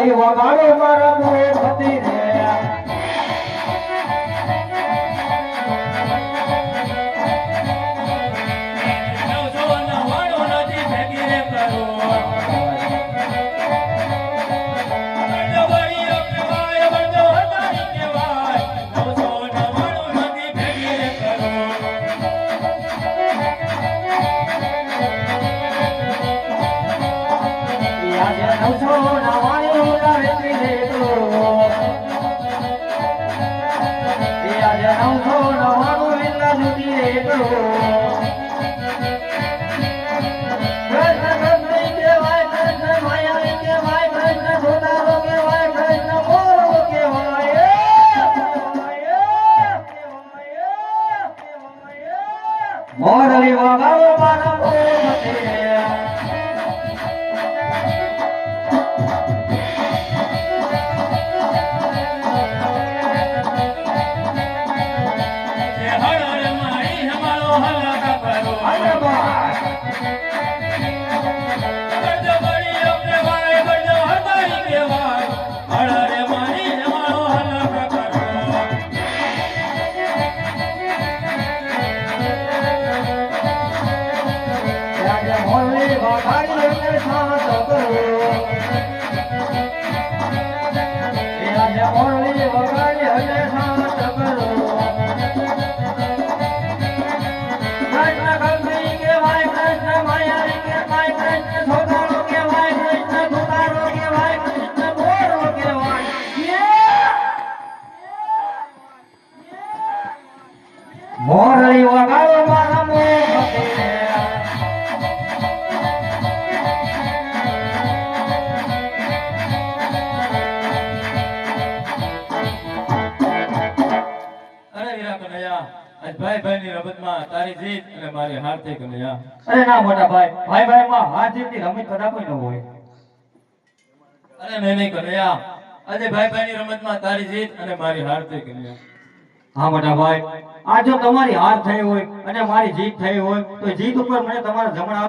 મોરલી વગાડો મારા મોએ પતિ રે મોરલી વગાડો મારા મોએ પતિ રે મોરલી વગાડો મારા મોએ પતિ રે ભાઈ ભાઈ ની રમતમાં તારી જીત અને મારી હાર થઈ કનૈયા. અરે ના મોટા ભાઈ ભાઈ ભાઈ માં હાર જીત ની રમત કદાપી ન હોય. અરે નહીં કનૈયા, આજે ભાઈ ભાઈ ની રમતમાં તારી જીત અને મારી હાર થઈ કનૈયા. હા મોટા ભાઈ, આ જો તમારી હાર થઈ હોય અને મારી જીત થઈ હોય તો જીત ઉપર મને તમારા જમણા